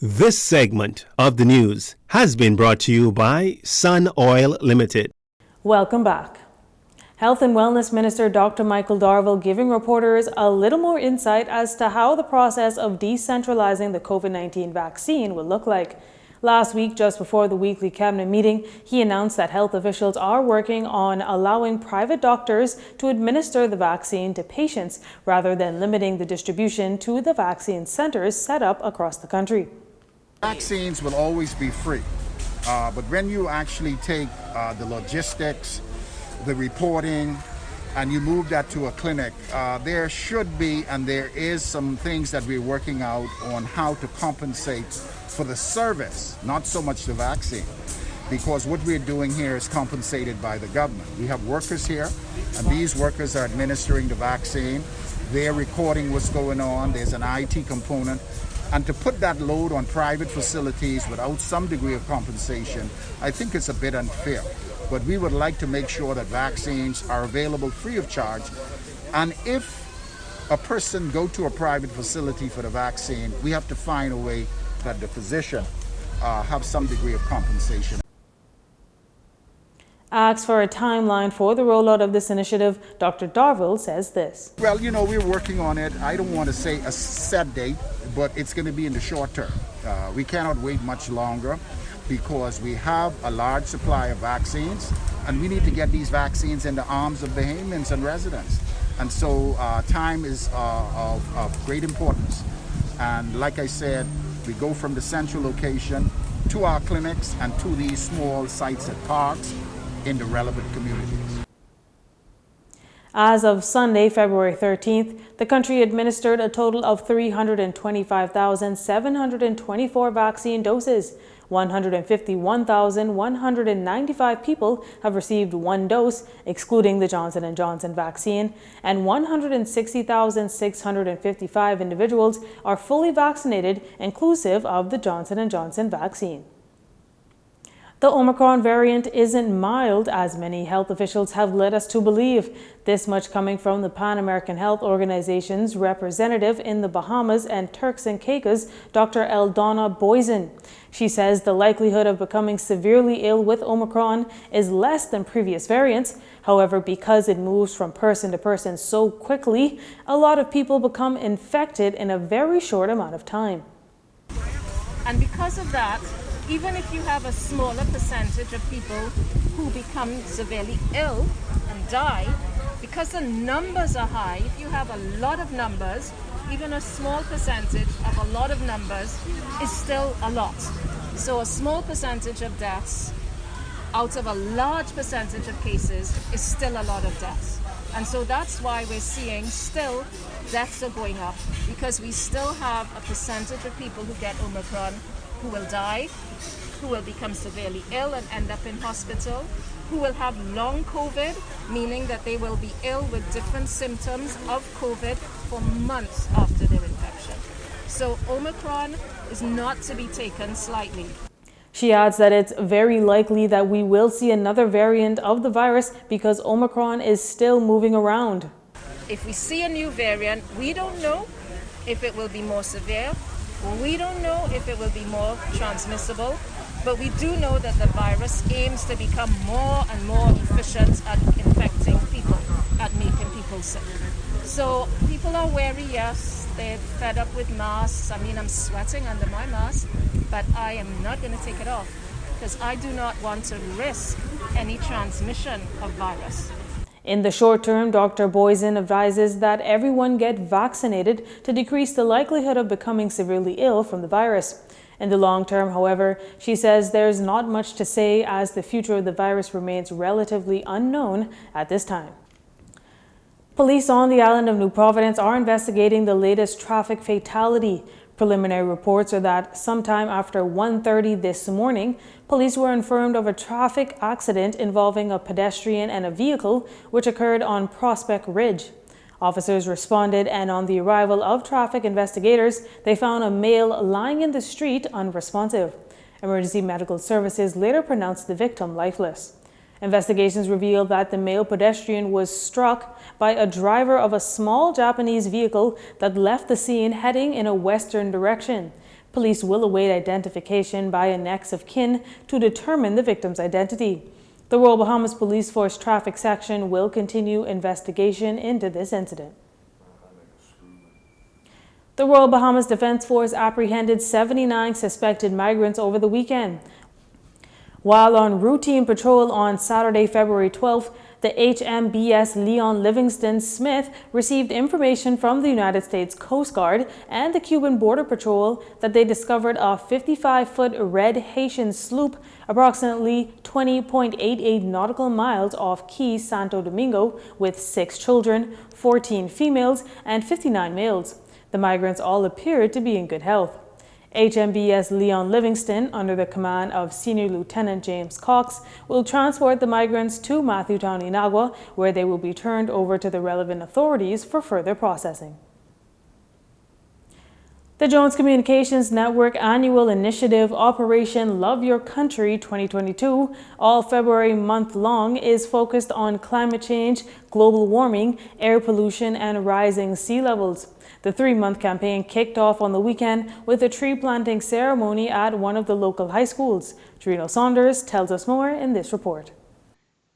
This segment of the news has been brought to you by Sun Oil Limited. Welcome back. Health and Wellness Minister Dr. Michael Darville giving reporters a little more insight as to how the process of decentralizing the COVID-19 vaccine will look like. Last week, just before the weekly cabinet meeting, he announced that health officials are working on allowing private doctors to administer the vaccine to patients rather than limiting the distribution to the vaccine centers set up across the country. Vaccines will always be free, but when you actually take the logistics, the reporting, and you move that to a clinic, there should be and there is some things that we're working out on how to compensate for the service, not so much the vaccine, because what we're doing here is compensated by the government. We have workers here, and these workers are administering the vaccine. They're recording what's going on. There's an IT component. And to put that load on private facilities without some degree of compensation, I think it's a bit unfair. But we would like to make sure that vaccines are available free of charge. And if a person go to a private facility for the vaccine, we have to find a way that the physician have some degree of compensation. Asked for a timeline for the rollout of this initiative, Dr. Darville says this. Well, we're working on it. I don't want to say a set date, but it's going to be in the short term. We cannot wait much longer because we have a large supply of vaccines, and we need to get these vaccines in the arms of Bahamians and residents. And so time is of great importance. And like I said, we go from the central location to our clinics and to these small sites at parks in the relevant communities. As of Sunday, February 13th, the country administered a total of 325,724 vaccine doses. 151,195 people have received one dose, excluding the Johnson & Johnson vaccine, and 160,655 individuals are fully vaccinated, inclusive of the Johnson & Johnson vaccine. The Omicron variant isn't mild, as many health officials have led us to believe. This much coming from the Pan American Health Organization's representative in the Bahamas and Turks and Caicos, Dr. Eldona Boysen. She says the likelihood of becoming severely ill with Omicron is less than previous variants. However, because it moves from person to person so quickly, a lot of people become infected in a very short amount of time. And because of that, even if you have a smaller percentage of people who become severely ill and die, because the numbers are high, if you have a lot of numbers, even a small percentage of a lot of numbers is still a lot. So a small percentage of deaths out of a large percentage of cases is still a lot of deaths. And so that's why we're seeing still deaths are going up, because we still have a percentage of people who get Omicron who will die, who will become severely ill and end up in hospital, who will have long COVID, meaning that they will be ill with different symptoms of COVID for months after their infection. So Omicron is not to be taken slightly. She adds that it's very likely that we will see another variant of the virus because Omicron is still moving around. If we see a new variant, we don't know if it will be more severe. We don't know if it will be more transmissible, but we do know that the virus aims to become more and more efficient at infecting people, at making people sick. So people are wary, yes, they're fed up with masks. I mean, I'm sweating under my mask, but I am not going to take it off because I do not want to risk any transmission of virus. In the short term, Dr. Boysen advises that everyone get vaccinated to decrease the likelihood of becoming severely ill from the virus. In the long term, however, she says there's not much to say as the future of the virus remains relatively unknown at this time. Police on the island of New Providence are investigating the latest traffic fatality. Preliminary reports are that sometime after 1:30 this morning, police were informed of a traffic accident involving a pedestrian and a vehicle, which occurred on Prospect Ridge. Officers responded, and on the arrival of traffic investigators, they found a male lying in the street unresponsive. Emergency medical services later pronounced the victim lifeless. Investigations revealed that the male pedestrian was struck by a driver of a small Japanese vehicle that left the scene heading in a western direction. Police will await identification by a next of kin to determine the victim's identity. The Royal Bahamas Police Force Traffic Section will continue investigation into this incident. The Royal Bahamas Defense Force apprehended 79 suspected migrants over the weekend. While on routine patrol on Saturday, February 12th, the HMBS Leon Livingston Smith received information from the United States Coast Guard and the Cuban Border Patrol that they discovered a 55-foot red Haitian sloop approximately 20.88 nautical miles off Key Santo Domingo with 6 children, 14 females, and 59 males. The migrants all appeared to be in good health. HMBS Leon Livingston, under the command of Senior Lieutenant James Cox, will transport the migrants to Matthewtown, Inagua, where they will be turned over to the relevant authorities for further processing. The Jones Communications Network annual initiative Operation Love Your Country 2022, all February month long, is focused on climate change, global warming, air pollution, and rising sea levels. The 3-month campaign kicked off on the weekend with a tree planting ceremony at one of the local high schools. Trino Saunders tells us more in this report.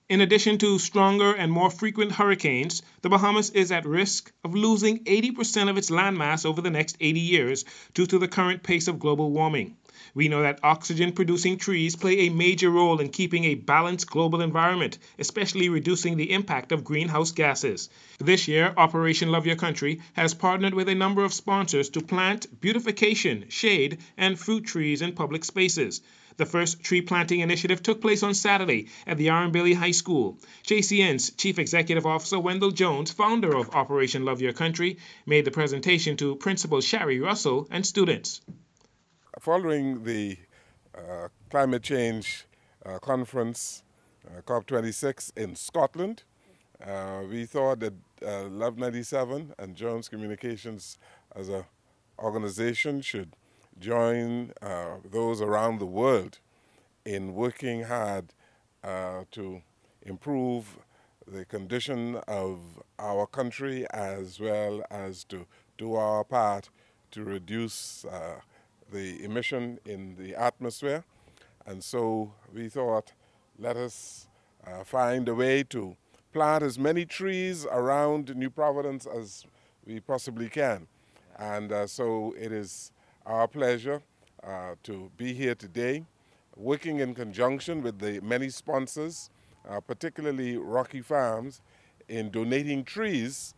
In addition to stronger and more frequent hurricanes, the Bahamas is at risk of losing 80% of its landmass over the next 80 years due to the current pace of global warming. We know that oxygen-producing trees play a major role in keeping a balanced global environment, especially reducing the impact of greenhouse gases. This year, Operation Love Your Country has partnered with a number of sponsors to plant beautification, shade, and fruit trees in public spaces. The first tree planting initiative took place on Saturday at the Bailey High School. JCN's Chief Executive Officer Wendell Jones, founder of Operation Love Your Country, made the presentation to Principal Shari Russell and students. Following the climate change conference, COP26 in Scotland, we thought that Love 97 and Jones Communications as an organization should join those around the world in working hard to improve the condition of our country, as well as to do our part to reduce the emission in the atmosphere. And so we thought, let us find a way to plant as many trees around New Providence as we possibly can. And so it is our pleasure to be here today, working in conjunction with the many sponsors, particularly Rocky Farms, in donating trees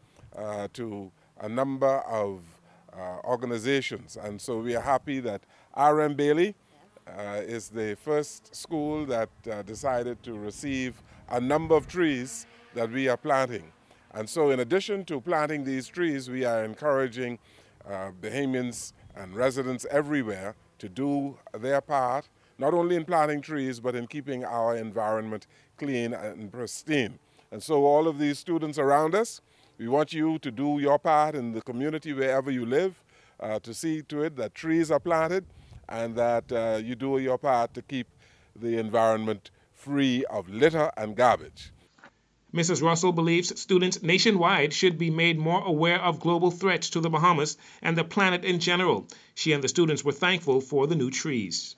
to a number of organizations. And so we are happy that Bailey is the first school that decided to receive a number of trees that we are planting. And so in addition to planting these trees, we are encouraging Bahamians and residents everywhere to do their part, not only in planting trees, but in keeping our environment clean and pristine. And so all of these students around us, we want you to do your part in the community wherever you live, to see to it that trees are planted and that you do your part to keep the environment free of litter and garbage. Mrs. Russell believes students nationwide should be made more aware of global threats to the Bahamas and the planet in general. She and the students were thankful for the new trees.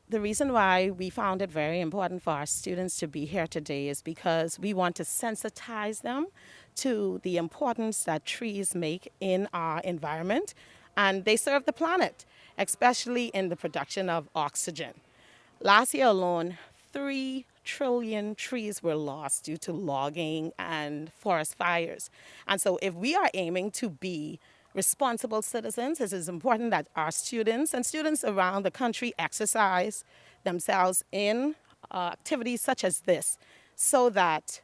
The reason why we found it very important for our students to be here today is because we want to sensitize them to the importance that trees make in our environment, and they serve the planet, especially in the production of oxygen. Last year alone, 3 trillion trees were lost due to logging and forest fires. And so if we are aiming to be responsible citizens, it is important that our students and students around the country exercise themselves in activities such as this, so that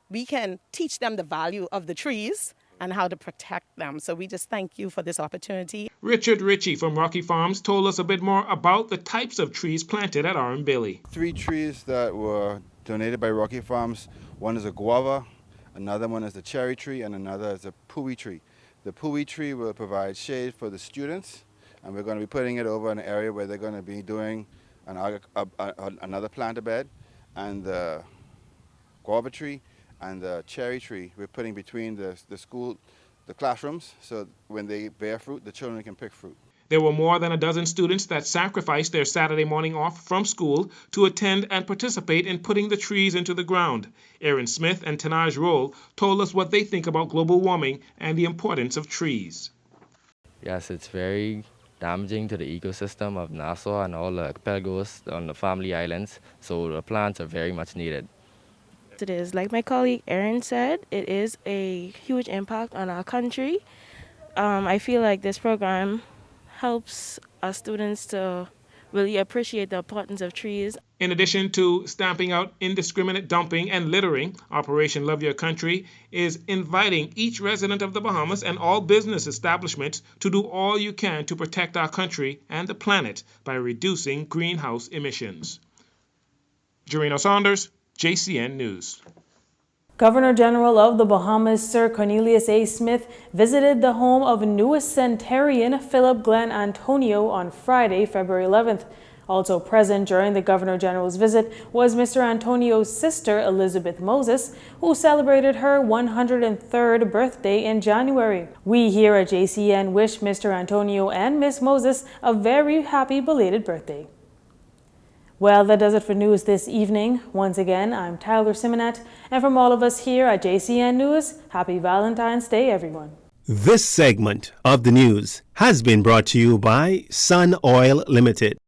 we can teach them the value of the trees and how to protect them. So we just thank you for this opportunity. Richard Ritchie from Rocky Farms told us a bit more about the types of trees planted at Bailey. 3 trees that were donated by Rocky Farms. One is a guava, another one is the cherry tree, and another is a pui tree. The pui tree will provide shade for the students, and we're going to be putting it over an area where they're going to be doing another planter bed. And the guava tree and the cherry tree we're putting between the classrooms, so when they bear fruit, the children can pick fruit. There were more than a dozen students that sacrificed their Saturday morning off from school to attend and participate in putting the trees into the ground. Aaron Smith and Tanaj Roll told us what they think about global warming and the importance of trees. Yes, it's very damaging to the ecosystem of Nassau and all the archipelagos on the family islands, so the plants are very much needed. It is, like my colleague Erin said, it is a huge impact on our country. I feel like this program helps our students to really appreciate the importance of trees. In addition to stamping out indiscriminate dumping and littering, Operation Love Your Country is inviting each resident of the Bahamas and all business establishments to do all you can to protect our country and the planet by reducing greenhouse emissions. Jarino Saunders, JCN News. Governor General of the Bahamas, Sir Cornelius A. Smith, visited the home of newest centenarian Philip Glenn Antonio on Friday, February 11th. Also present during the Governor General's visit was Mr. Antonio's sister, Elizabeth Moses, who celebrated her 103rd birthday in January. We here at JCN wish Mr. Antonio and Miss Moses a very happy belated birthday. Well, that does it for news this evening. Once again, I'm Tyler Simonet, and from all of us here at JCN News, happy Valentine's Day, everyone. This segment of the news has been brought to you by Sun Oil Limited.